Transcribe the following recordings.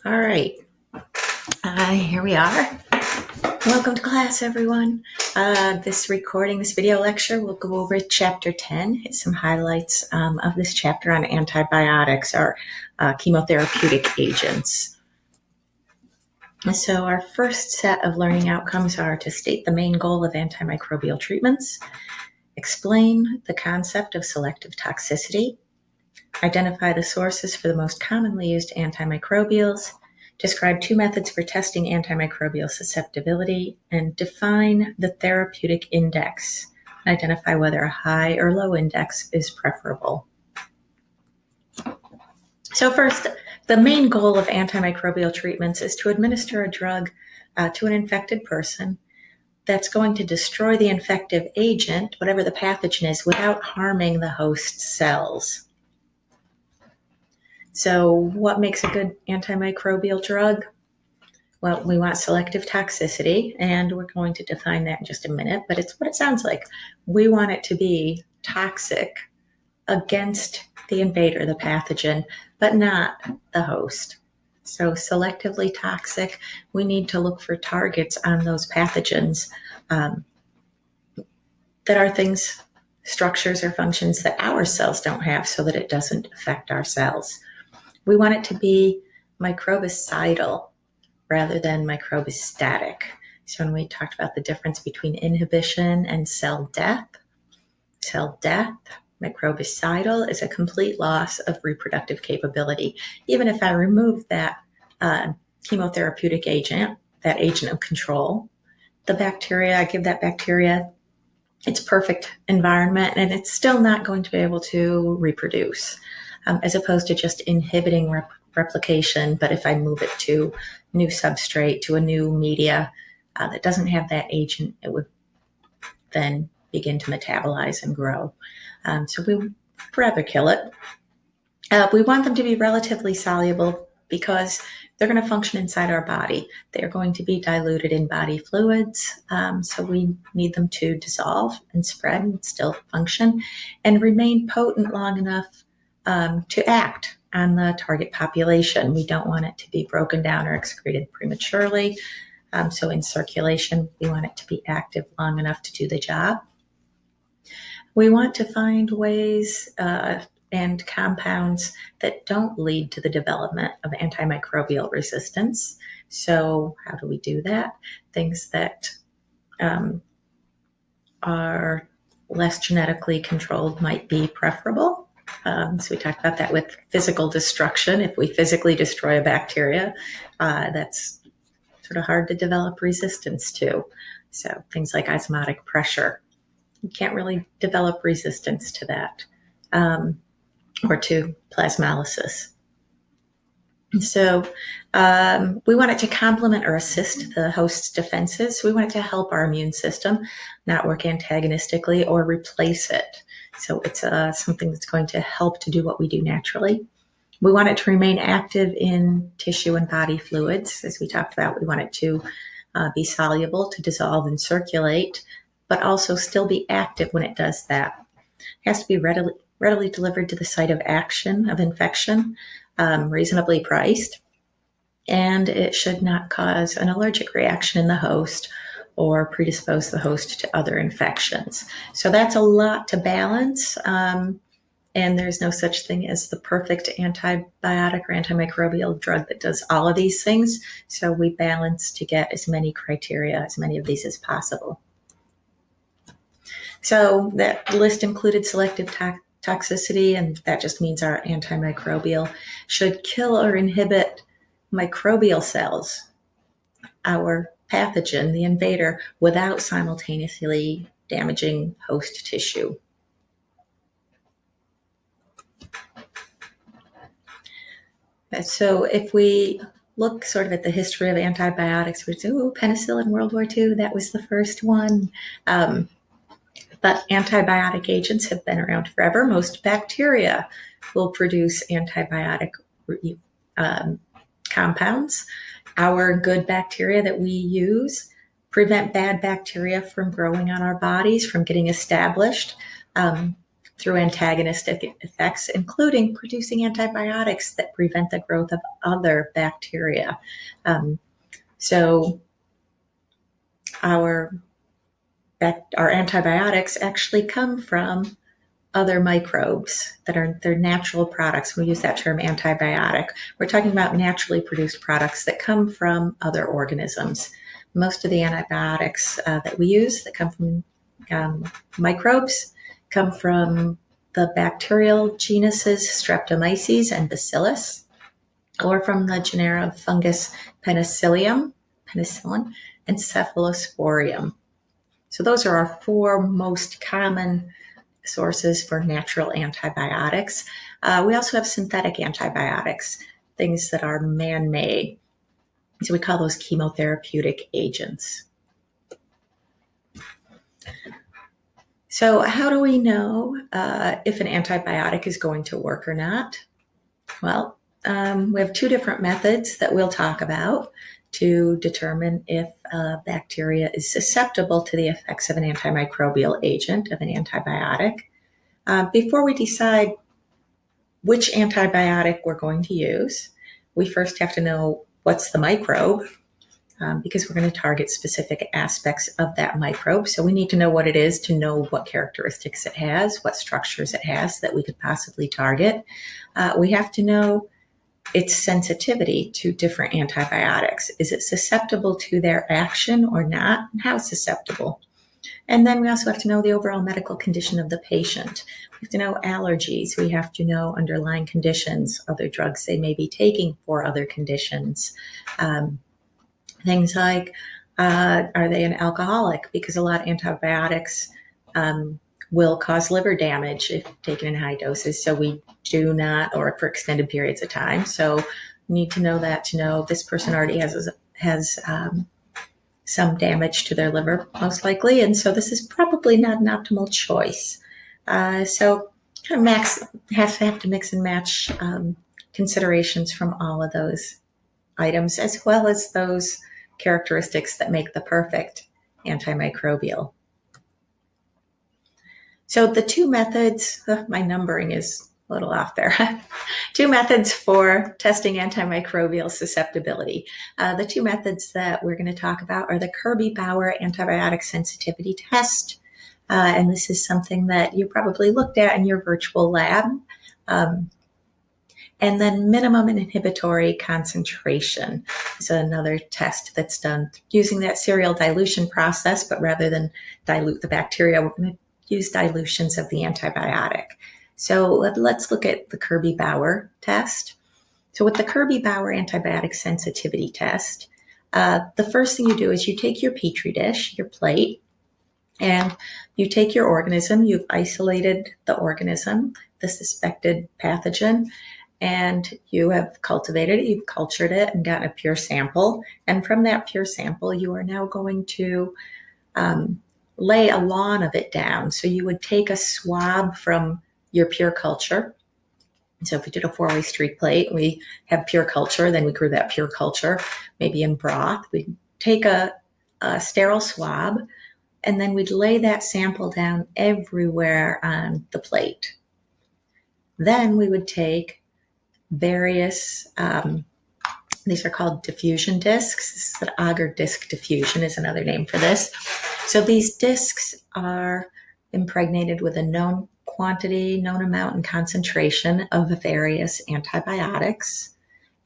All right, here we are. Welcome to class, everyone. This video lecture, we'll go over chapter 10, hit some highlights of this chapter on antibiotics or chemotherapeutic agents. So our first set of learning outcomes are to state the main goal of antimicrobial treatments, explain the concept of selective toxicity, identify the sources for the most commonly used antimicrobials, describe two methods for testing antimicrobial susceptibility, and define the therapeutic index. Identify whether a high or low index is preferable. So first, the main goal of antimicrobial treatments is to administer a drug to an infected person that's going to destroy the infective agent, whatever the pathogen is, without harming the host cells. So what makes a good antimicrobial drug? Well, we want selective toxicity, and we're going to define that in just a minute, but it's what it sounds like. We want it to be toxic against the invader, the pathogen, but not the host. So selectively toxic, we need to look for targets on those pathogens that are things, structures or functions that our cells don't have so that it doesn't affect our cells. We want it to be microbicidal rather than microbistatic. So when we talked about the difference between inhibition and cell death, microbicidal is a complete loss of reproductive capability. Even if I remove that chemotherapeutic agent, that agent of control, the bacteria, I give that bacteria its perfect environment, and it's still not going to be able to reproduce, as opposed to just inhibiting replication. But if I move it to a new substrate, to a new media that doesn't have that agent, it would then begin to metabolize and grow. So we'd rather kill it. We want them to be relatively soluble because they're going to function inside our body. They're going to be diluted in body fluids, so we need them to dissolve and spread and still function and remain potent long enough to act on the target population. We don't want it to be broken down or excreted prematurely. So in circulation, we want it to be active long enough to do the job. We want to find ways and compounds that don't lead to the development of antimicrobial resistance. So how do we do that? Things that are less genetically controlled might be preferable. So we talked about that with physical destruction. If we physically destroy a bacteria, that's sort of hard to develop resistance to. So things like osmotic pressure, you can't really develop resistance to that, or to plasmolysis. So we want it to complement or assist the host's defenses. We want it to help our immune system, not work antagonistically or replace it. So it's something that's going to help to do what we do naturally. We want it to remain active in tissue and body fluids. As we talked about, we want it to be soluble, to dissolve and circulate, but also still be active when it does that. It has to be readily delivered to the site of action of infection, reasonably priced, and it should not cause an allergic reaction in the host or predispose the host to other infections. So that's a lot to balance, and there's no such thing as the perfect antibiotic or antimicrobial drug that does all of these things. So we balance to get as many criteria, as many of these as possible. So that list included selective toxicity, and that just means our antimicrobial should kill or inhibit microbial cells, our pathogen, the invader, without simultaneously damaging host tissue. So if we look sort of at the history of antibiotics, we say, oh, penicillin, World War II, that was the first one. But antibiotic agents have been around forever. Most bacteria will produce antibiotic compounds. Our good bacteria that we use prevent bad bacteria from growing on our bodies, from getting established. through antagonistic effects, including producing antibiotics that prevent the growth of other bacteria. So our antibiotics actually come from other microbes they're natural products. We use that term antibiotic. We're talking about naturally produced products that come from other organisms. Most of the antibiotics that we use that come from microbes come from the bacterial genuses Streptomyces and Bacillus, or from the genera of fungus penicillium, and Cephalosporium. So those are our four most common sources for natural antibiotics. We also have synthetic antibiotics, things that are man-made. So we call those chemotherapeutic agents. So how do we know if an antibiotic is going to work or not? Well, we have two different methods that we'll talk about to determine if a bacteria is susceptible to the effects of an antimicrobial agent, of an antibiotic. Before we decide which antibiotic we're going to use, we first have to know what's the microbe, because we're going to target specific aspects of that microbe. So we need to know what it is to know what characteristics it has, what structures it has that we could possibly target. We have to know its sensitivity to different antibiotics. Is it susceptible to their action or not? And how susceptible? And then we also have to know the overall medical condition of the patient. We have to know allergies. We have to know underlying conditions, other drugs they may be taking for other conditions. Things like, are they an alcoholic? Because a lot of antibiotics will cause liver damage if taken in high doses. So we do not, or for extended periods of time. So we need to know that to know this person already has some damage to their liver, most likely. And so this is probably not an optimal choice. So kind of have to mix and match considerations from all of those items, as well as those characteristics that make the perfect antimicrobial. So the two methods, my numbering is a little off there. Two methods for testing antimicrobial susceptibility. The two methods that we're going to talk about are the Kirby-Bauer antibiotic sensitivity test. And this is something that you probably looked at in your virtual lab. And then minimum inhibitory concentration is another test that's done using that serial dilution process, but rather than dilute the bacteria, we're going to use dilutions of the antibiotic. So let's look at the Kirby-Bauer test. So with the Kirby-Bauer antibiotic sensitivity test, the first thing you do is you take your Petri dish, your plate, and you take your organism. You've isolated the organism, the suspected pathogen, and you have cultivated it, you've cultured it and gotten a pure sample. And from that pure sample, you are now going to lay a lawn of it down. So you would take a swab from your pure culture. So if we did a 4-way street plate, we have pure culture, then we grew that pure culture, maybe in broth. We'd take a sterile swab, and then we'd lay that sample down everywhere on the plate. Then we would take various, these are called diffusion discs. This is the agar disc diffusion is another name for this. So these discs are impregnated with a known quantity, known amount and concentration of various antibiotics.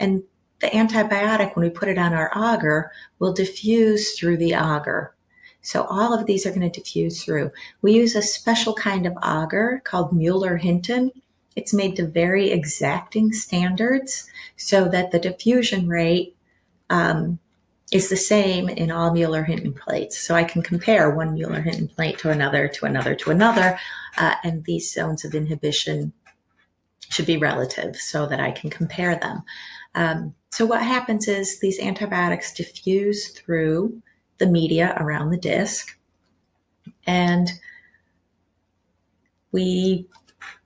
And the antibiotic, when we put it on our agar, will diffuse through the agar. So all of these are going to diffuse through. We use a special kind of agar called Mueller-Hinton. It's made to very exacting standards so that the diffusion rate is the same in all Mueller-Hinton plates. So I can compare one Mueller-Hinton plate to another, to another, to another, and these zones of inhibition should be relative so that I can compare them. So what happens is these antibiotics diffuse through the media around the disc, and we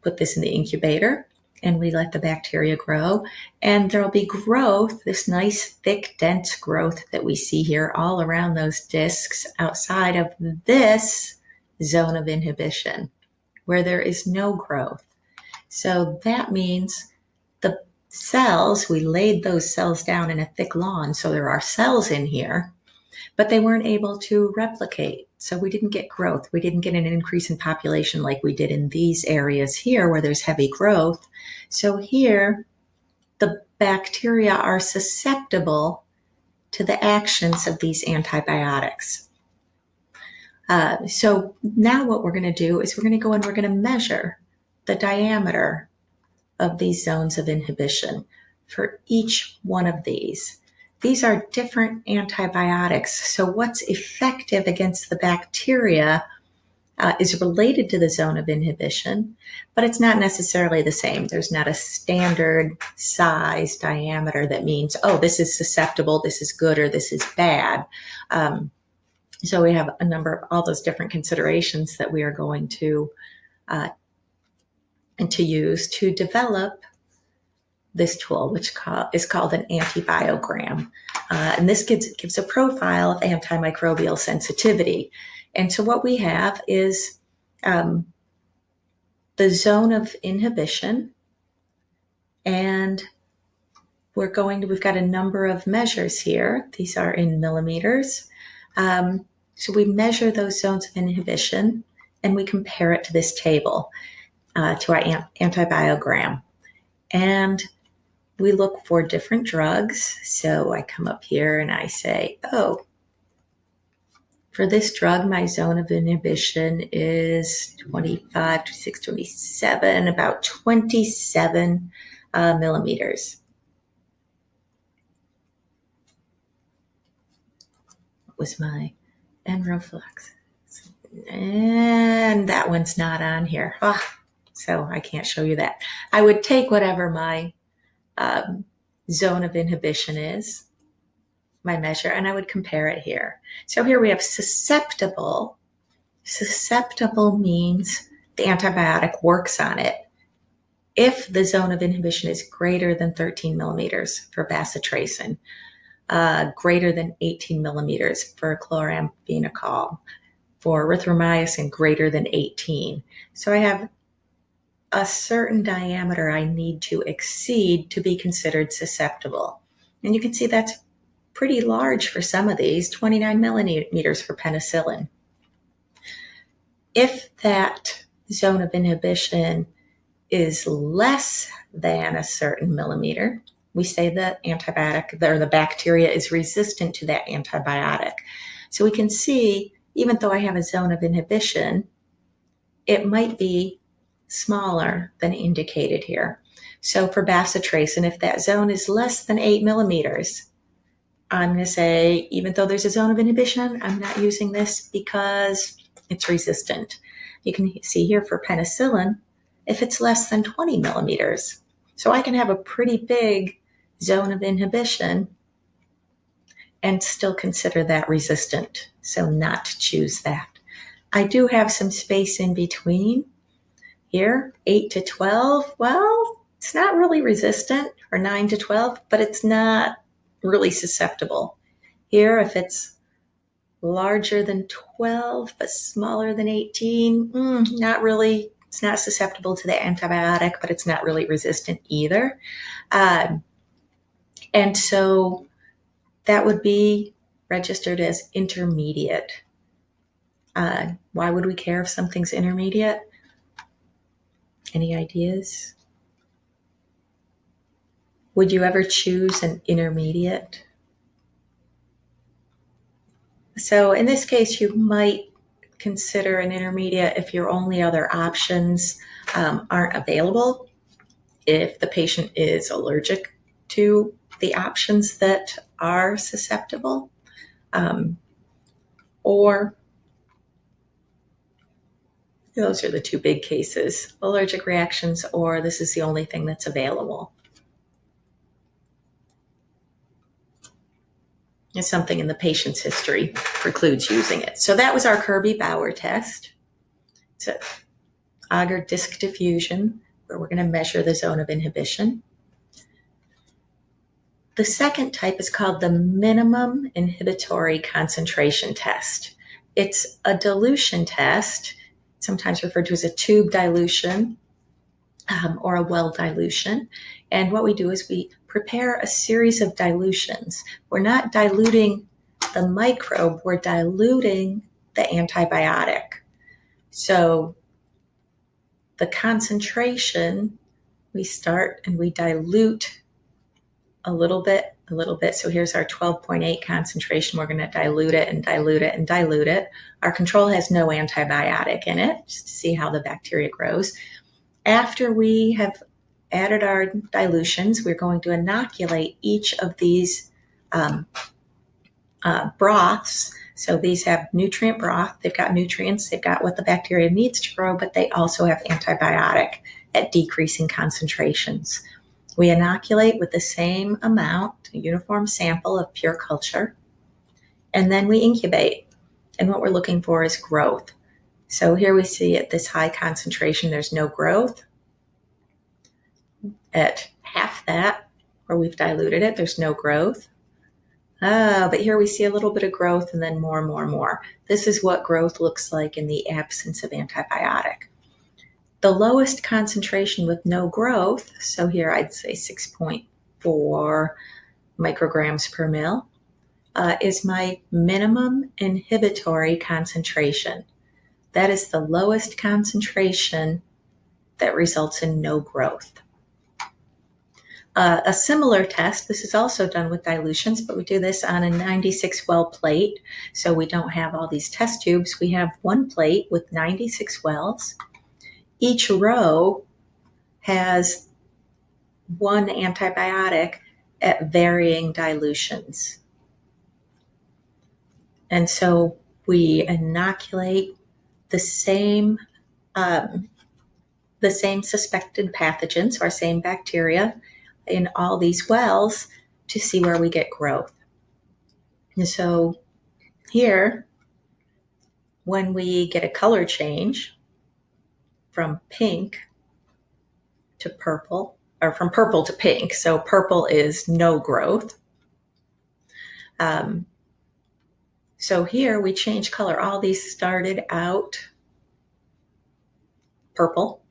put this in the incubator and we let the bacteria grow, and there'll be growth, this nice thick dense growth that we see here all around those discs outside of this zone of inhibition where there is no growth. So that means the cells, we laid those cells down in a thick lawn, so there are cells in here, but they weren't able to replicate. So we didn't get growth. We didn't get an increase in population like we did in these areas here where there's heavy growth. So here, the bacteria are susceptible to the actions of these antibiotics. So now what we're going to do is we're going to go and we're going to measure the diameter of these zones of inhibition for each one of these. These are different antibiotics. So what's effective against the bacteria is related to the zone of inhibition, but it's not necessarily the same. There's not a standard size diameter that means, oh, this is susceptible, this is good, or this is bad. So we have a number of all those different considerations that we are going to use to develop this tool, which is called an antibiogram. And this gives a profile of antimicrobial sensitivity. And so what we have is the zone of inhibition, and we've got a number of measures here. These are in millimeters. So we measure those zones of inhibition and we compare it to this table, to our antibiogram. And we look for different drugs. So I come up here and I say, oh, for this drug, my zone of inhibition is 25, 26, 27, about 27 millimeters. What was my enrofloxacin? And that one's not on here. So I can't show you that. I would take whatever my zone of inhibition is, my measure, and I would compare it here. So here we have susceptible. Susceptible means the antibiotic works on it if the zone of inhibition is greater than 13 millimeters for bacitracin, greater than 18 millimeters for chloramphenicol, for erythromycin greater than 18. So I have a certain diameter I need to exceed to be considered susceptible. And you can see that's pretty large for some of these, 29 millimeters for penicillin. If that zone of inhibition is less than a certain millimeter, we say the antibiotic or the bacteria is resistant to that antibiotic. So we can see, even though I have a zone of inhibition, it might be smaller than indicated here. So for bacitracin, if that zone is less than 8 millimeters, I'm going to say, even though there's a zone of inhibition, I'm not using this because it's resistant. You can see here for penicillin, if it's less than 20 millimeters. So I can have a pretty big zone of inhibition and still consider that resistant, so not to choose that. I do have some space in between. Here, 8 to 12, well, it's not really resistant, or 9 to 12, but it's not really susceptible. Here, if it's larger than 12 but smaller than 18, not really, it's not susceptible to the antibiotic, but it's not really resistant either. And so that would be registered as intermediate. Why would we care if something's intermediate? Any ideas? Would you ever choose an intermediate? So in this case, you might consider an intermediate if your only other options aren't available, if the patient is allergic to the options that are susceptible, or those are the two big cases, allergic reactions, or this is the only thing that's available. If something in the patient's history precludes using it. So that was our Kirby-Bauer test. It's an agar disc diffusion, where we're going to measure the zone of inhibition. The second type is called the Minimum Inhibitory Concentration test. It's a dilution test. sometimes referred to as a tube dilution or a well dilution. And what we do is we prepare a series of dilutions. We're not diluting the microbe, we're diluting the antibiotic. So the concentration, we start and we dilute a little bit. So here's our 12.8 concentration. We're going to dilute it and dilute it and dilute it. Our control has no antibiotic in it, just to see how the bacteria grows. After we have added our dilutions, we're going to inoculate each of these broths. So these have nutrient broth. They've got nutrients. They've got what the bacteria needs to grow, but they also have antibiotic at decreasing concentrations. We inoculate with the same amount, a uniform sample of pure culture, and then we incubate. And what we're looking for is growth. So here we see at this high concentration, there's no growth. At half that, where we've diluted it, there's no growth. But here we see a little bit of growth and then more and more and more. This is what growth looks like in the absence of antibiotic. The lowest concentration with no growth, so here I'd say 6.4 micrograms per mil, is my minimum inhibitory concentration. That is the lowest concentration that results in no growth. A similar test, this is also done with dilutions, but we do this on a 96 well plate. So we don't have all these test tubes. We have one plate with 96 wells. Each row has one antibiotic at varying dilutions. And so we inoculate the same suspected pathogens, our same bacteria, in all these wells to see where we get growth. And so here, when we get a color change from pink to purple, or from purple to pink, so purple is no growth. So here we change color. All these started out purple.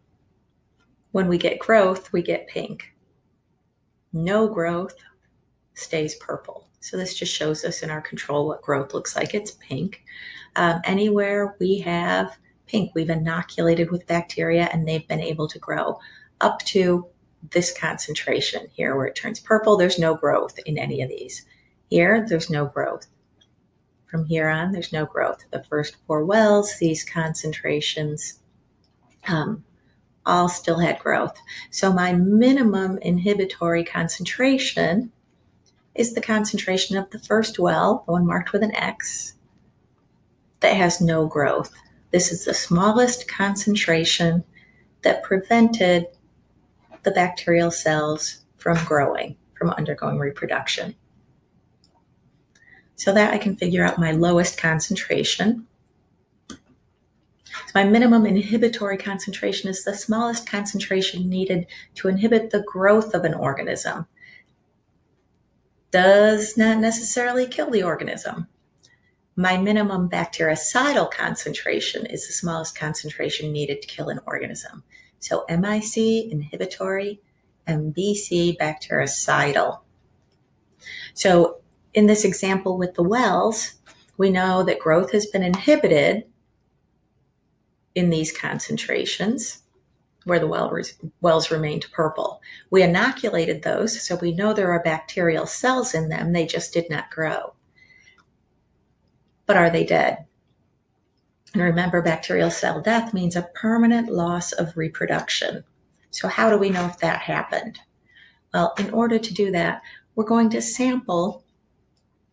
When we get growth, we get pink. No growth stays purple. So this just shows us in our control what growth looks like. It's pink. Anywhere we have pink, we've inoculated with bacteria and they've been able to grow up to this concentration here where it turns purple. There's no growth in any of these. Here, there's no growth. From here on, there's no growth. The first 4 wells, these concentrations all still had growth. So my minimum inhibitory concentration is the concentration of the first well, the one marked with an X, that has no growth. This is the smallest concentration that prevented the bacterial cells from growing, from undergoing reproduction. So that I can figure out my lowest concentration. So my minimum inhibitory concentration is the smallest concentration needed to inhibit the growth of an organism. Does not necessarily kill the organism. My minimum bactericidal concentration is the smallest concentration needed to kill an organism. So MIC, inhibitory, and BC, bactericidal. So in this example with the wells, we know that growth has been inhibited in these concentrations where the wells remained purple. We inoculated those, so we know there are bacterial cells in them. They just did not grow. But are they dead? And remember, bacterial cell death means a permanent loss of reproduction. So how do we know if that happened? Well, in order to do that, we're going to sample.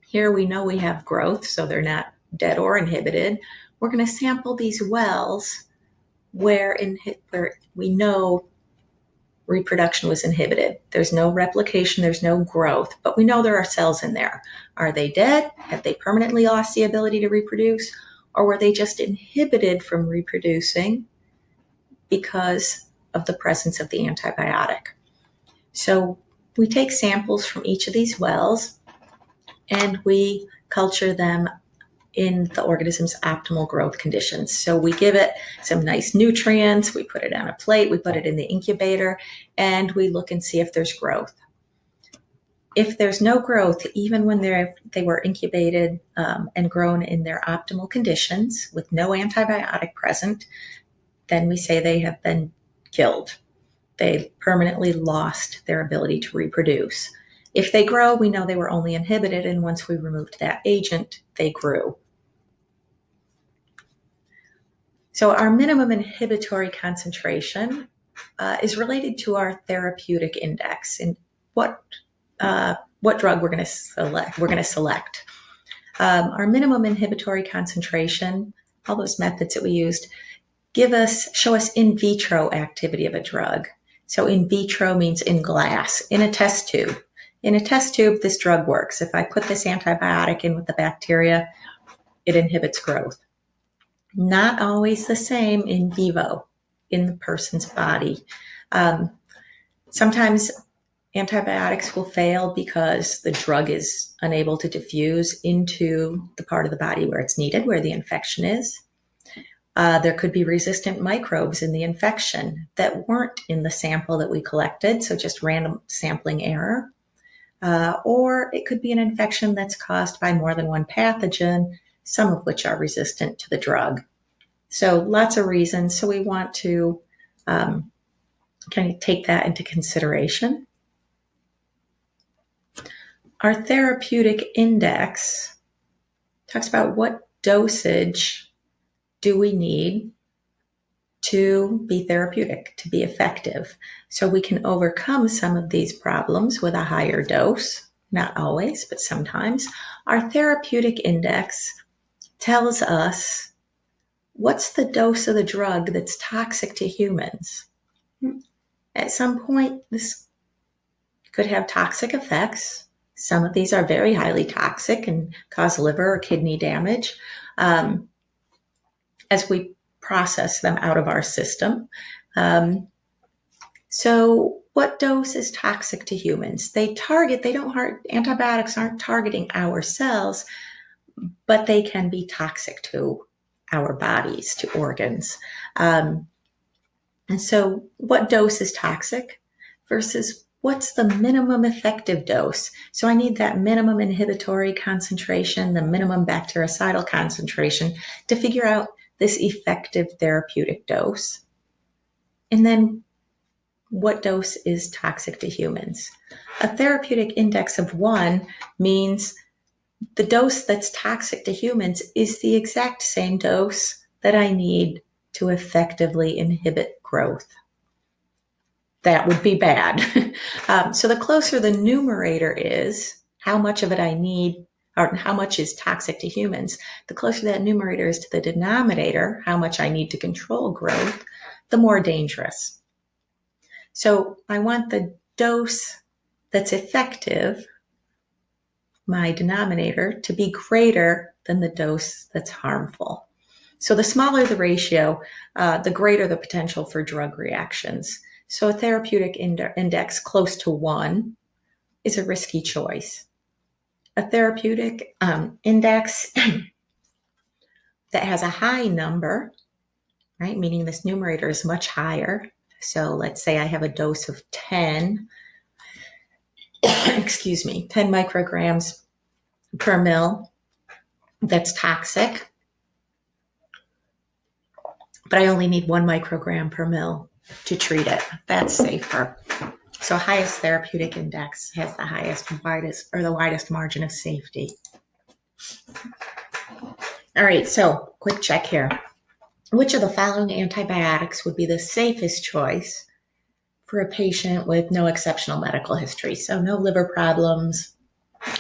Here we know we have growth, so they're not dead or inhibited. We're going to sample these wells where we know reproduction was inhibited. There's no replication, there's no growth, but we know there are cells in there. Are they dead? Have they permanently lost the ability to reproduce? Or were they just inhibited from reproducing because of the presence of the antibiotic? So we take samples from each of these wells and we culture them in the organism's optimal growth conditions. So we give it some nice nutrients, we put it on a plate, we put it in the incubator, and we look and see if there's growth. If there's no growth, even when they were incubated and grown in their optimal conditions with no antibiotic present, then we say they have been killed. They permanently lost their ability to reproduce. If they grow, we know they were only inhibited, and once we removed that agent, they grew. So our minimum inhibitory concentration is related to our therapeutic index and what drug we're going to select. Our minimum inhibitory concentration, all those methods that we used, show us in vitro activity of a drug. So in vitro means in glass, in a test tube. In a test tube, this drug works. If I put this antibiotic in with the bacteria, it inhibits growth. Not always the same in vivo, in the person's body. Sometimes antibiotics will fail because the drug is unable to diffuse into the part of the body where it's needed, where the infection is. There could be resistant microbes in the infection that weren't in the sample that we collected, so just random sampling error. Or it could be an infection that's caused by more than one pathogen, some of which are resistant to the drug. So lots of reasons. So we want to kind of take that into consideration. Our therapeutic index talks about what dosage do we need to be therapeutic, to be effective. So we can overcome some of these problems with a higher dose, not always, but sometimes. Our therapeutic index tells us what's the dose of the drug that's toxic to humans. At some point, this could have toxic effects. Some of these are very highly toxic and cause liver or kidney damage as we process them out of our system. So what dose is toxic to humans? Antibiotics aren't targeting our cells, but they can be toxic to our bodies, to organs. And so what dose is toxic versus what's the minimum effective dose? So I need that minimum inhibitory concentration, the minimum bactericidal concentration to figure out this effective therapeutic dose. And then what dose is toxic to humans? A therapeutic index of 1 means the dose that's toxic to humans is the exact same dose that I need to effectively inhibit growth. That would be bad. So the closer the numerator is, how much of it I need, or how much is toxic to humans, the closer that numerator is to the denominator, how much I need to control growth, the more dangerous. So I want the dose that's effective, my denominator, to be greater than the dose that's harmful. So the smaller the ratio, the greater the potential for drug reactions. So a therapeutic index close to 1 is a risky choice. A therapeutic index that has a high number, right, meaning this numerator is much higher. So let's say I have a dose of 10, 10 micrograms per mil that's toxic, but I only need 1 microgram per mil to treat it. That's safer. So highest therapeutic index has the widest margin of safety. All right, so quick check here. Which of the following antibiotics would be the safest choice for a patient with no exceptional medical history? So no liver problems,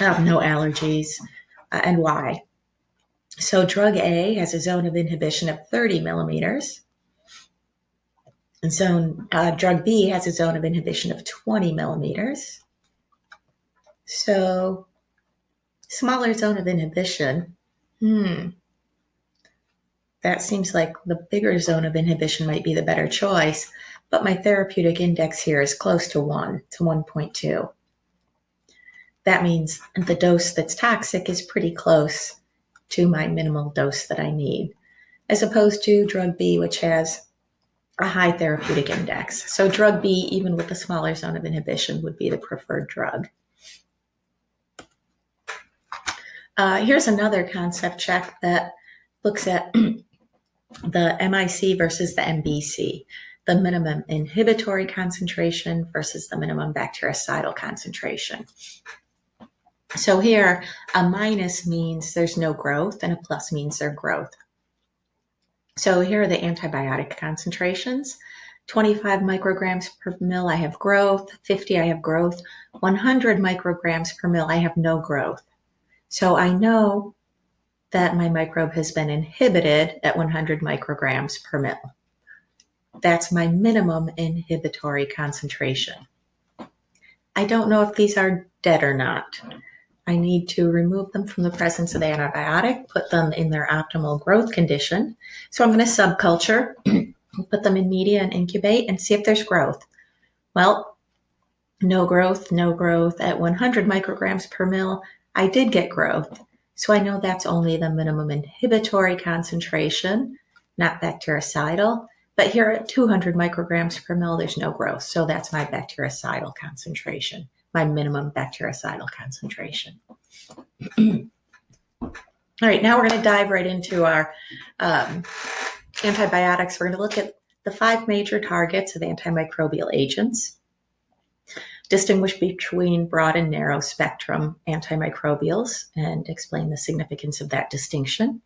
no allergies, and why? So drug A has a zone of inhibition of 30 millimeters. Drug B has a zone of inhibition of 20 millimeters. So smaller zone of inhibition, that seems like the bigger zone of inhibition might be the better choice, but my therapeutic index here is close to 1, to 1.2. That means the dose that's toxic is pretty close to my minimal dose that I need, as opposed to drug B, which has a high therapeutic index. So drug B, even with a smaller zone of inhibition, would be the preferred drug. Here's another concept check that looks at the MIC versus the MBC, the minimum inhibitory concentration versus the minimum bactericidal concentration. So here, a minus means there's no growth, and a plus means there's growth. So here are the antibiotic concentrations. 25 micrograms per mil, I have growth. 50, I have growth. 100 micrograms per mil, I have no growth. So I know that my microbe has been inhibited at 100 micrograms per mil. That's my minimum inhibitory concentration. I don't know if these are dead or not. I need to remove them from the presence of the antibiotic, put them in their optimal growth condition. So I'm going to subculture, put them in media and incubate and see if there's growth. Well, no growth, no growth. At 100 micrograms per mil, I did get growth. So I know that's only the minimum inhibitory concentration, not bactericidal. But here at 200 micrograms per mil, there's no growth. So that's my bactericidal concentration, my minimum bactericidal concentration. All right, now we're going to dive right into our antibiotics. We're going to look at the 5 major targets of antimicrobial agents, distinguish between broad and narrow spectrum antimicrobials, and explain the significance of that distinction.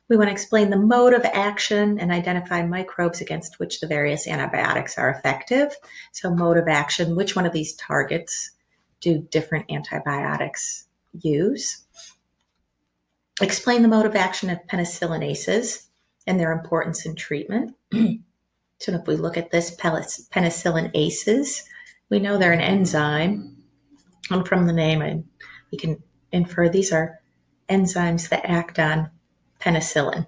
We want to explain the mode of action and identify microbes against which the various antibiotics are effective. So mode of action, which one of these targets do different antibiotics use? Explain the mode of action of penicillinases and their importance in treatment. So if we look at this penicillinases, we know they're an enzyme. And from the name, we can infer these are enzymes that act on penicillin.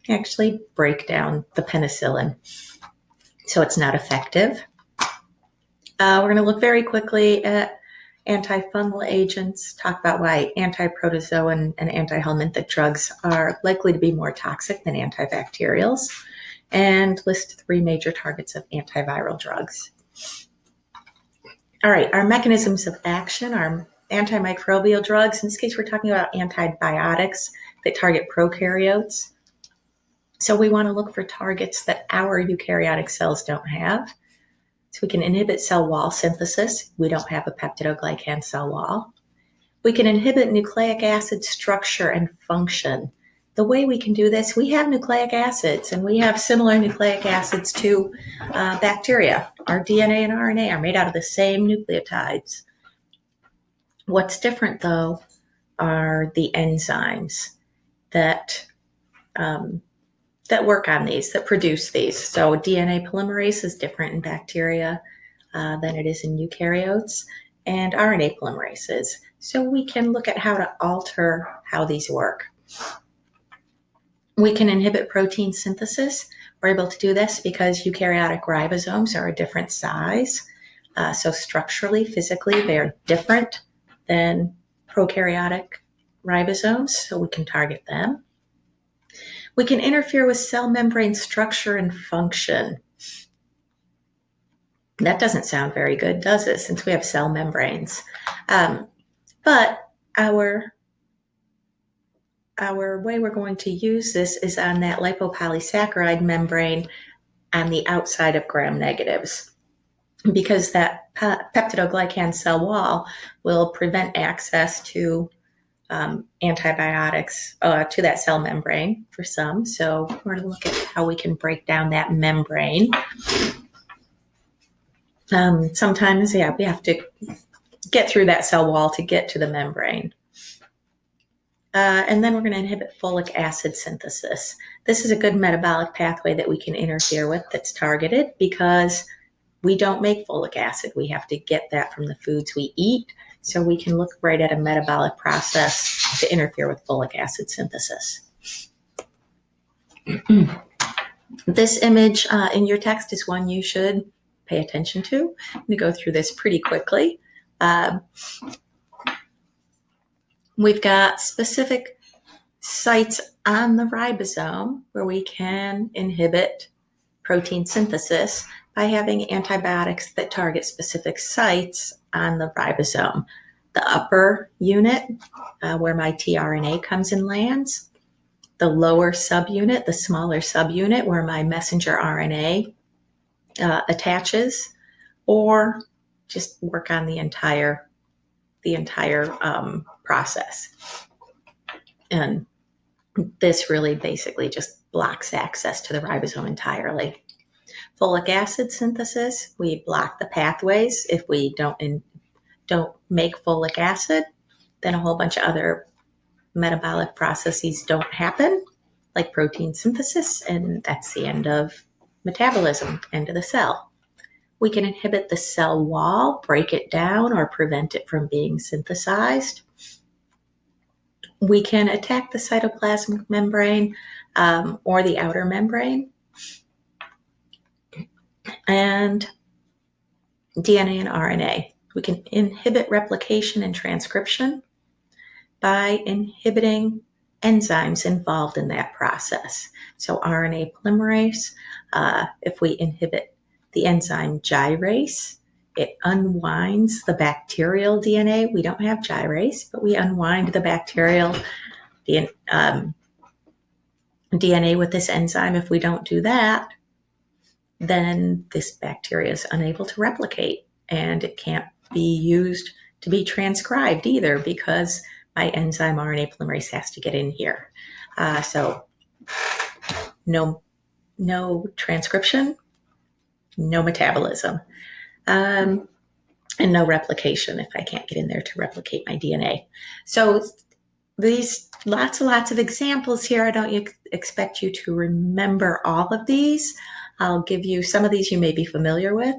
Actually break down the penicillin, so it's not effective. We're going to look very quickly at antifungal agents, talk about why anti-protozoan and anti-helminthic drugs are likely to be more toxic than antibacterials, and list 3 major targets of antiviral drugs. All right, our mechanisms of action are antimicrobial drugs. In this case, we're talking about antibiotics that target prokaryotes. So we want to look for targets that our eukaryotic cells don't have. So we can inhibit cell wall synthesis. We don't have a peptidoglycan cell wall. We can inhibit nucleic acid structure and function. The way we can do this, we have nucleic acids, and we have similar nucleic acids to bacteria. Our DNA and RNA are made out of the same nucleotides. What's different, though, are the enzymes that work on these, that produce these. So DNA polymerase is different in bacteria than it is in eukaryotes, and RNA polymerases. So we can look at how to alter how these work. We can inhibit protein synthesis. We're able to do this because eukaryotic ribosomes are a different size. So structurally, physically, they're different than prokaryotic ribosomes, so we can target them. We can interfere with cell membrane structure and function. That doesn't sound very good, does it, since we have cell membranes? But our way we're going to use this is on that lipopolysaccharide membrane on the outside of gram-negatives, because that peptidoglycan cell wall will prevent access to antibiotics to that cell membrane for some. So we're going to look at how we can break down that membrane. Sometimes, we have to get through that cell wall to get to the membrane. And then we're going to inhibit folic acid synthesis. This is a good metabolic pathway that we can interfere with that's targeted, because we don't make folic acid. We have to get that from the foods we eat. So we can look right at a metabolic process to interfere with folic acid synthesis. This image in your text is one you should pay attention to. I'm going to go through this pretty quickly. We've got specific sites on the ribosome where we can inhibit protein synthesis by having antibiotics that target specific sites on the ribosome. The upper unit, where my tRNA comes and lands, the lower subunit, the smaller subunit where my messenger RNA attaches, or just work on the entire process. And this really basically just blocks access to the ribosome entirely. Folic acid synthesis, we block the pathways. If we don't make folic acid, then a whole bunch of other metabolic processes don't happen, like protein synthesis, and that's the end of metabolism, end of the cell. We can inhibit the cell wall, break it down, or prevent it from being synthesized. We can attack the cytoplasmic membrane or the outer membrane. And DNA and RNA. We can inhibit replication and transcription by inhibiting enzymes involved in that process. So RNA polymerase, if we inhibit the enzyme gyrase, it unwinds the bacterial DNA. We don't have gyrase, but we unwind the bacterial DNA with this enzyme. If we don't do that, then this bacteria is unable to replicate, and it can't be used to be transcribed either because my enzyme RNA polymerase has to get in here. So no transcription, no metabolism, and no replication if I can't get in there to replicate my DNA. So these lots of examples here. I don't expect you to remember all of these. I'll give you some of these you may be familiar with,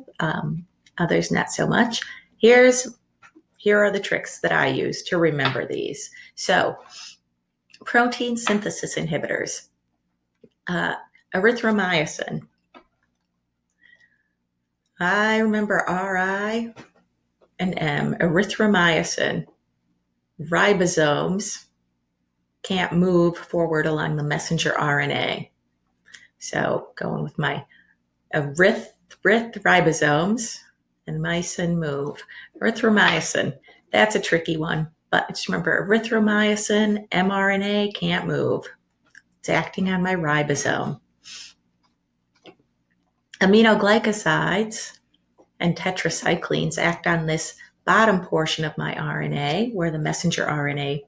others not so much. Here are the tricks that I use to remember these. So protein synthesis inhibitors, erythromycin. I remember RI and M, erythromycin. Ribosomes can't move forward along the messenger RNA. So going with my ribosomes and mycin move. Erythromycin, that's a tricky one, but just remember erythromycin, mRNA can't move. It's acting on my ribosome. Aminoglycosides and tetracyclines act on this bottom portion of my RNA where the messenger RNA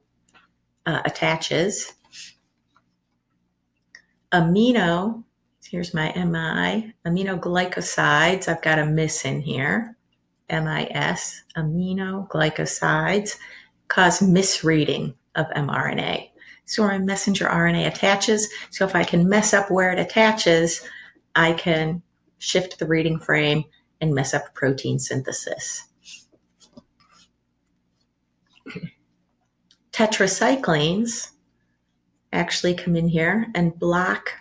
attaches. Here's my MI, aminoglycosides, I've got a miss in here, MIS, aminoglycosides, cause misreading of mRNA. So where my messenger RNA attaches, so if I can mess up where it attaches, I can shift the reading frame and mess up protein synthesis. Tetracyclines actually come in here and block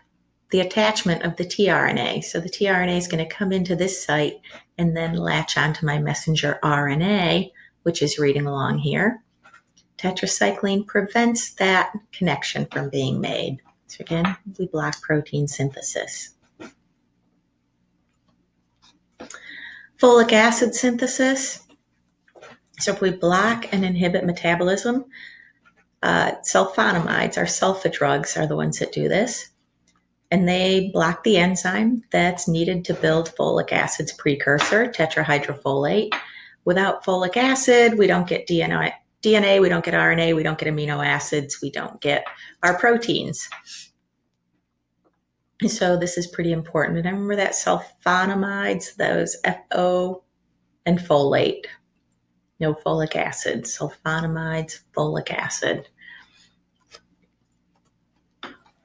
the attachment of the tRNA. So the tRNA is going to come into this site and then latch onto my messenger RNA, which is reading along here. Tetracycline prevents that connection from being made. So again, we block protein synthesis. Folic acid synthesis. So if we block and inhibit metabolism, sulfonamides, our sulfa drugs, are the ones that do this. And they block the enzyme that's needed to build folic acid's precursor, tetrahydrofolate. Without folic acid, we don't get DNA, we don't get RNA, we don't get amino acids, we don't get our proteins. So this is pretty important. And I remember that sulfonamides, those FO and folate. No folic acid, sulfonamides, folic acid.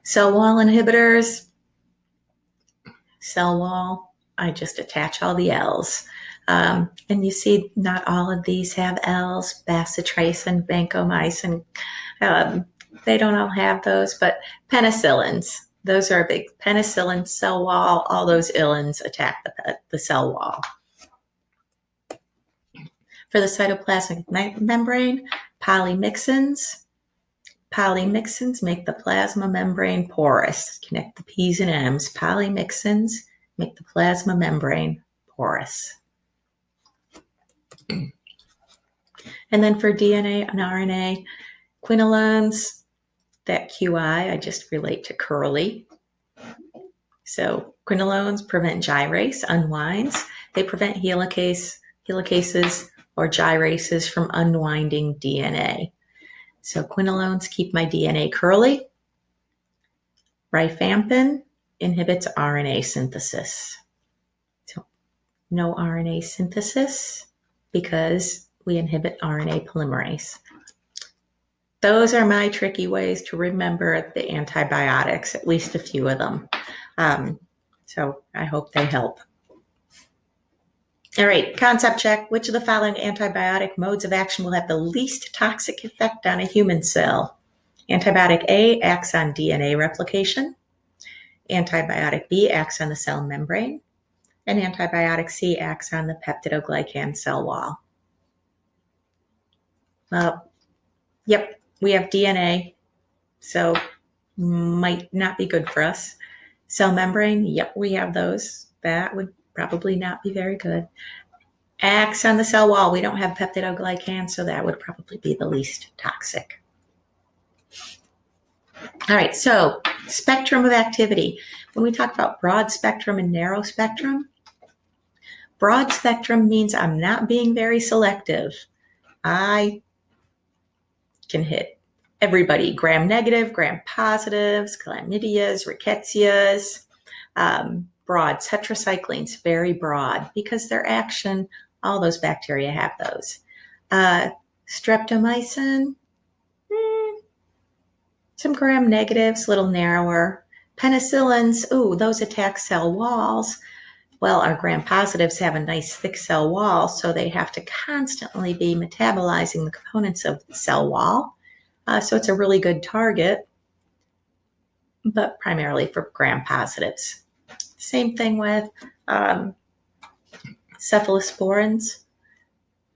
Cell wall inhibitors. Cell wall, I just attach all the L's. And you see not all of these have L's, bacitracin, vancomycin. They don't all have those, but penicillins, those are big. Penicillin, cell wall, all those illins attack the cell wall. For the cytoplasmic membrane, polymyxins, Polymyxins make the plasma membrane porous. Connect the P's and M's. Polymyxins make the plasma membrane porous. And then for DNA and RNA, quinolones, that QI, I just relate to curly. So quinolones prevent gyrase, unwinds. They prevent helicases or gyrases from unwinding DNA. So quinolones keep my DNA curly. Rifampin inhibits RNA synthesis. So no RNA synthesis because we inhibit RNA polymerase. Those are my tricky ways to remember the antibiotics, at least a few of them. So I hope they help. All right, concept check. Which of the following antibiotic modes of action will have the least toxic effect on a human cell? Antibiotic A acts on DNA replication. Antibiotic B acts on the cell membrane. And antibiotic C acts on the peptidoglycan cell wall. Yep, we have DNA, so might not be good for us. Cell membrane, yep, we have those. That would probably not be very good. Acts on the cell wall, we don't have peptidoglycan, so that would probably be the least toxic. All right, so spectrum of activity. When we talk about broad spectrum and narrow spectrum, broad spectrum means I'm not being very selective. I can hit everybody, gram-negative, gram-positives, chlamydias, rickettsias, broad, tetracyclines, very broad because their action, all those bacteria have those. Streptomycin, some gram-negatives, a little narrower. Penicillins, ooh, those attack cell walls. Well, our gram-positives have a nice thick cell wall, so they have to constantly be metabolizing the components of the cell wall. So it's a really good target, but primarily for gram-positives. Same thing with cephalosporins.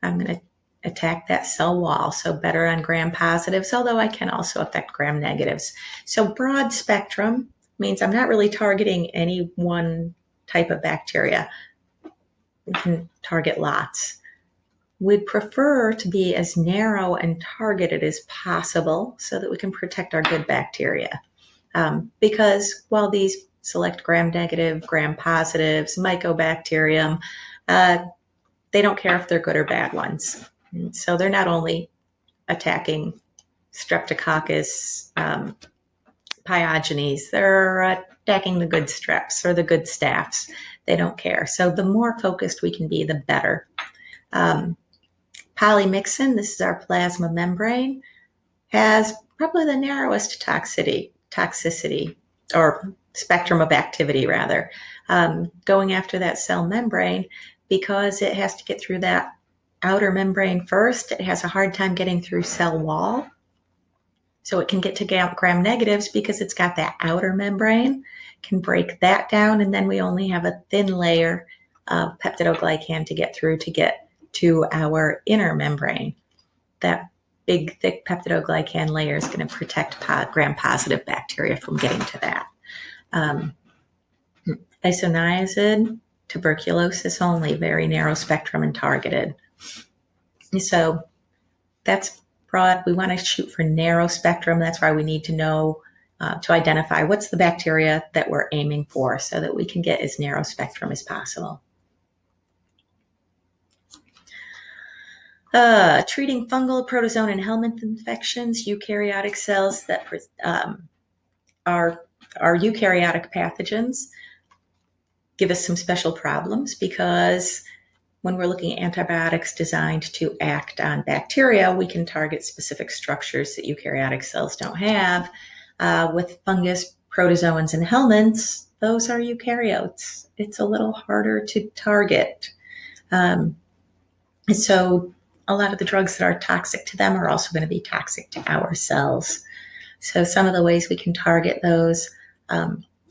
I'm going to attack that cell wall, so better on gram-positives, although I can also affect gram-negatives. So broad spectrum means I'm not really targeting any one type of bacteria. We can target lots. We'd prefer to be as narrow and targeted as possible so that we can protect our good bacteria. Because while these select gram-negative, gram-positives, mycobacterium, they don't care if they're good or bad ones. And so they're not only attacking Streptococcus pyogenes, they're attacking the good streps or the good staphs. They don't care. So the more focused we can be, the better. Polymyxin, this is our plasma membrane, has probably the narrowest toxicity or spectrum of activity rather, going after that cell membrane because it has to get through that outer membrane first. It has a hard time getting through cell wall. So it can get to gram-negatives because it's got that outer membrane, can break that down, and then we only have a thin layer of peptidoglycan to get through to get to our inner membrane. That big, thick peptidoglycan layer is going to protect gram-positive bacteria from getting to that. Isoniazid, tuberculosis only, very narrow spectrum and targeted. So that's broad. We want to shoot for narrow spectrum. That's why we need to know, to identify what's the bacteria that we're aiming for so that we can get as narrow spectrum as possible. Treating fungal, protozoan, and Helminth infections, eukaryotic cells that are eukaryotic pathogens give us some special problems because when we're looking at antibiotics designed to act on bacteria, we can target specific structures that eukaryotic cells don't have. With fungus, protozoans, and helminths, those are eukaryotes. It's a little harder to target. So a lot of the drugs that are toxic to them are also going to be toxic to our cells. So some of the ways we can target those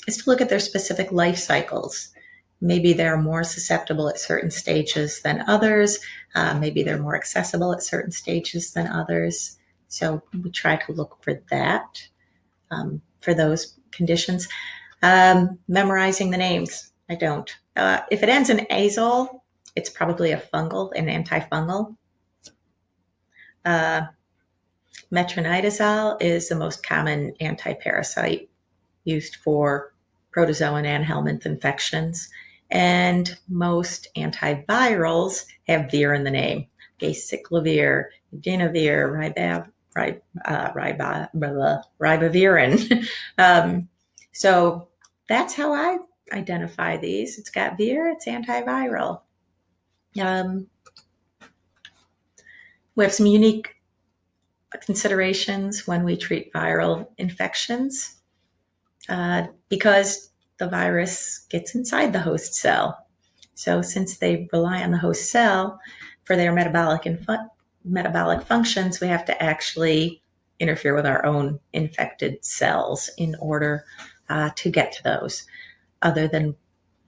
is to look at their specific life cycles. Maybe they're more susceptible at certain stages than others. Maybe they're more accessible at certain stages than others. So we try to look for that for those conditions. Memorizing the names, I don't. If it ends in azole, it's probably a fungal, an antifungal. Metronidazole is the most common antiparasite used for protozoan and Helminth infections. And most antivirals have vir in the name. Acyclovir, Dinavir, ribavirin. So that's how I identify these. It's got vir, it's antiviral. We have some unique considerations when we treat viral infections because the virus gets inside the host cell. So since they rely on the host cell for their metabolic functions, we have to actually interfere with our own infected cells in order to get to those. Other than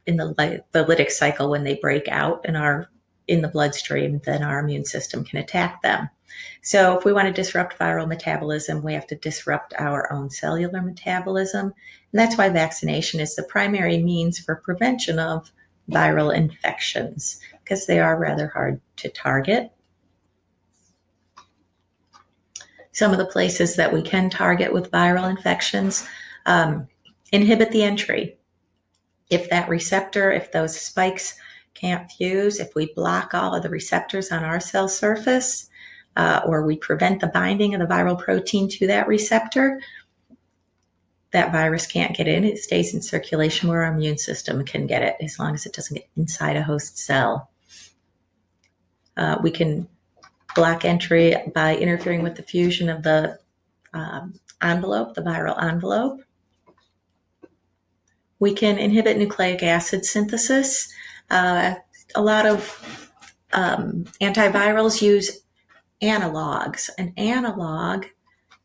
in the lytic cycle, when they break out and are in the bloodstream, then our immune system can attack them. So if we want to disrupt viral metabolism, we have to disrupt our own cellular metabolism. And that's why vaccination is the primary means for prevention of viral infections, because they are rather hard to target. Some of the places that we can target with viral infections, inhibit the entry. If that receptor, if those spikes can't fuse, if we block all of the receptors on our cell surface, or we prevent the binding of the viral protein to that receptor, that virus can't get in. It stays in circulation where our immune system can get it, as long as it doesn't get inside a host cell. We can block entry by interfering with the fusion of the envelope, the viral envelope. We can inhibit nucleic acid synthesis. A lot of antivirals use analogs. An analog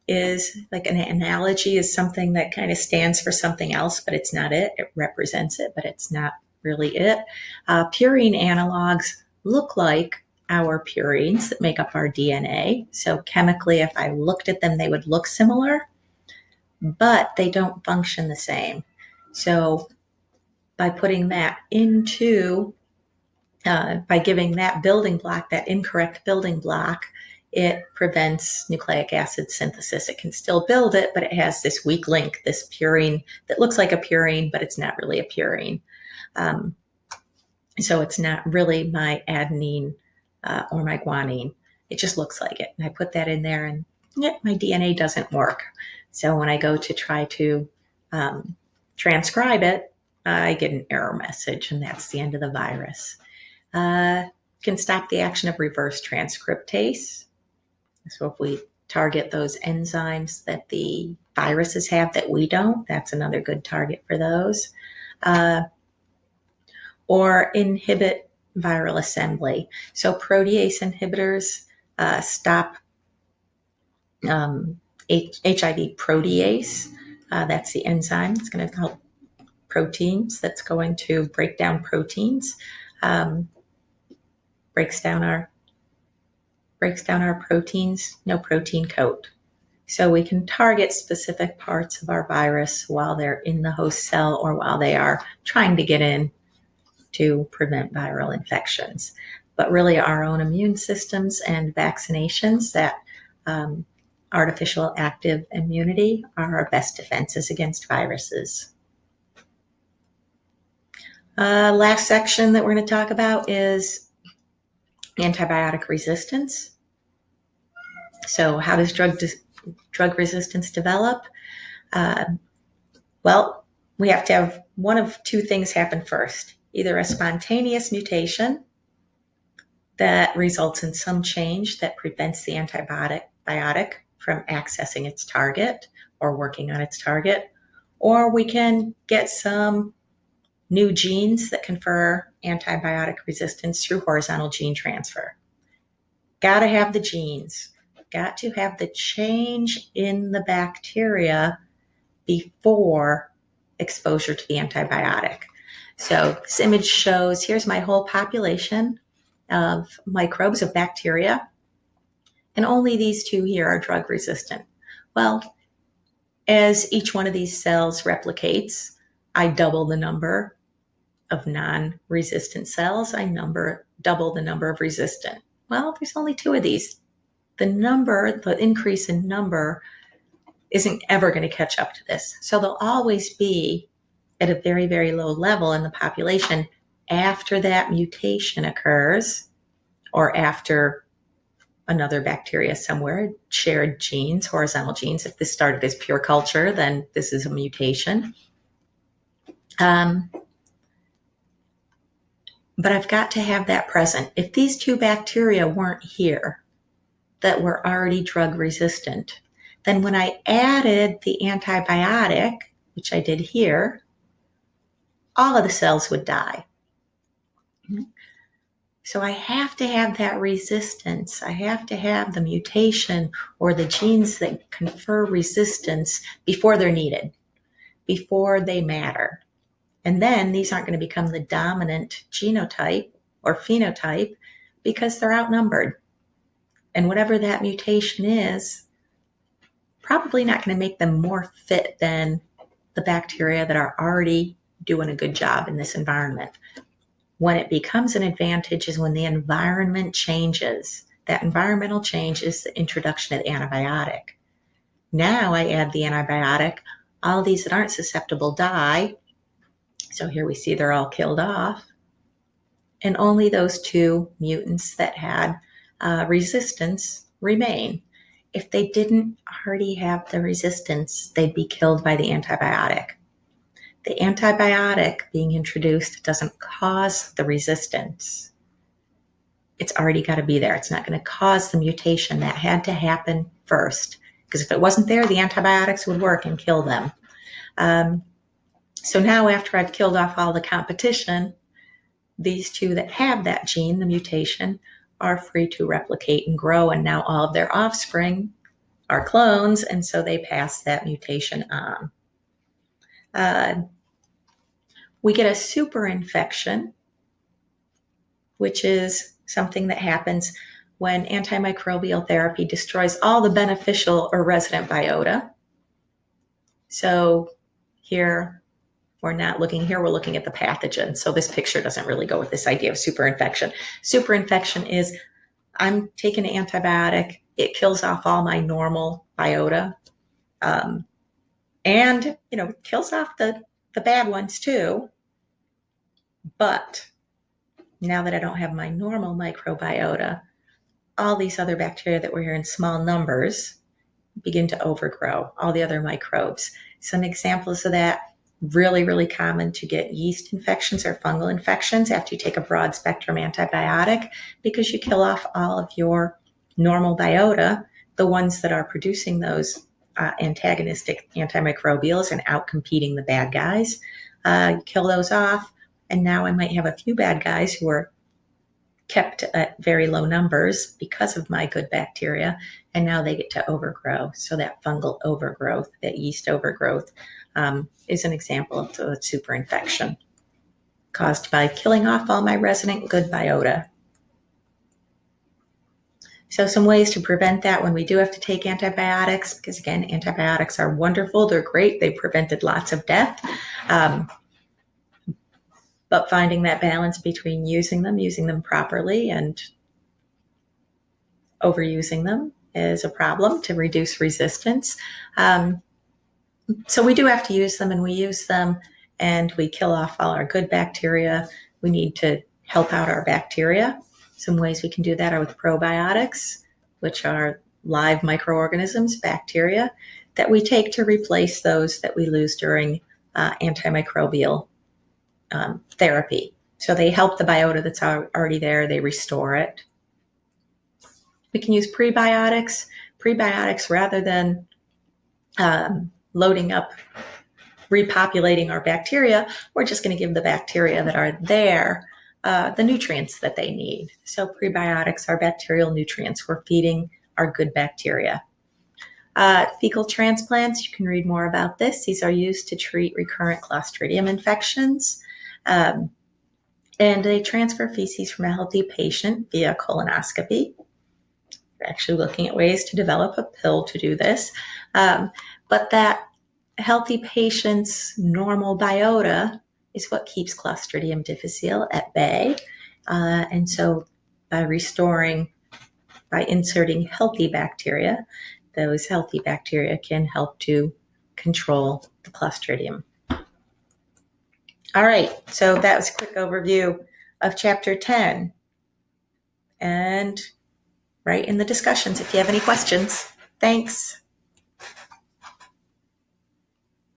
is like an analogy is something that kind of stands for something else, but it's not it. It represents it, but it's not really it. Purine analogs look like our purines that make up our DNA. So chemically, if I looked at them, they would look similar, but they don't function the same. So by putting that into, by giving that building block, that incorrect building block, it prevents nucleic acid synthesis. It can still build it, but it has this weak link, this purine that looks like a purine, but it's not really a purine. So it's not really my adenine or my guanine. It just looks like it. And I put that in there and my DNA doesn't work. So when I go to try to transcribe it, I get an error message, and that's the end of the virus. Can stop the action of reverse transcriptase. So if we target those enzymes that the viruses have that we don't, that's another good target for those. Or inhibit viral assembly. So protease inhibitors stop HIV protease. That's the enzyme. It's going to help proteins. That's going to break down proteins. Breaks down our proteins, no protein coat. So we can target specific parts of our virus while they're in the host cell or while they are trying to get in to prevent viral infections. But really our own immune systems and vaccinations, that artificial active immunity, are our best defenses against viruses. Last section that we're going to talk about is antibiotic resistance. So how does drug resistance develop? Well, we have to have one of two things happen first. Either a spontaneous mutation that results in some change that prevents the antibiotic from accessing its target or working on its target, or we can get some new genes that confer antibiotic resistance through horizontal gene transfer. Got to have the genes. Got to have the change in the bacteria before exposure to the antibiotic. So this image shows, here's my whole population of microbes, of bacteria. and only these two here are drug resistant. Well, as each one of these cells replicates, I double the number of non-resistant cells. I double the number of resistant. Well, there's only two of these. The increase in number isn't ever going to catch up to this. So they'll always be at a very, very low level in the population after that mutation occurs, or after another bacteria somewhere shared genes, horizontal genes. If this started as pure culture, then this is a mutation. But I've got to have that present. If these two bacteria weren't here, that were already drug resistant, then when I added the antibiotic, which I did here, all of the cells would die. So I have to have that resistance. I have to have the mutation or the genes that confer resistance before they're needed, before they matter. And then these aren't going to become the dominant genotype or phenotype because they're outnumbered. And whatever that mutation is, probably not going to make them more fit than the bacteria that are already doing a good job in this environment. When it becomes an advantage is when the environment changes. That environmental change is the introduction of the antibiotic. Now I add the antibiotic. All these that aren't susceptible die. So here we see they're all killed off. And only those two mutants that had resistance remain. If they didn't already have the resistance, they'd be killed by the antibiotic. The antibiotic being introduced doesn't cause the resistance. It's already got to be there. It's not going to cause the mutation. That had to happen first. Because if it wasn't there, the antibiotics would work and kill them. So now after I've killed off all the competition, these two that have that gene, the mutation, are free to replicate and grow. And now all of their offspring are clones. And so they pass that mutation on. We get a superinfection, which is something that happens when antimicrobial therapy destroys all the beneficial or resident biota. So here, we're not looking here, we're looking at the pathogen. So this picture doesn't really go with this idea of superinfection. Superinfection is I'm taking an antibiotic, it kills off all my normal biota, and kills off the bad ones too. But now that I don't have my normal microbiota, all these other bacteria that were here in small numbers begin to overgrow, all the other microbes. Some examples of that, really, really common to get yeast infections or fungal infections after you take a broad spectrum antibiotic, because you kill off all of your normal biota, the ones that are producing those antagonistic antimicrobials and outcompeting the bad guys. You kill those off, and now I might have a few bad guys who are kept at very low numbers because of my good bacteria, and now they get to overgrow. So that fungal overgrowth, that yeast overgrowth, is an example of the superinfection caused by killing off all my resident good biota. So some ways to prevent that when we do have to take antibiotics, because again, antibiotics are wonderful, they're great, they prevented lots of death. But finding that balance between using them properly, and overusing them is a problem to reduce resistance. So we do have to use them, and we use them and we kill off all our good bacteria. We need to help out our bacteria. Some ways we can do that are with probiotics, which are live microorganisms, bacteria, that we take to replace those that we lose during antimicrobial therapy. So they help the biota that's already there, they restore it. We can use prebiotics. Prebiotics, rather than loading up, repopulating our bacteria, we're just going to give the bacteria that are there the nutrients that they need. So prebiotics are bacterial nutrients. We're feeding our good bacteria. Fecal transplants, you can read more about this. These are used to treat recurrent Clostridium infections. And they transfer feces from a healthy patient via colonoscopy. We're actually looking at ways to develop a pill to do this. But that healthy patient's normal biota is what keeps Clostridium difficile at bay. And so by inserting healthy bacteria, those healthy bacteria can help to control the Clostridium. All right, so that was a quick overview of chapter 10. And write in the discussions if you have any questions. Thanks.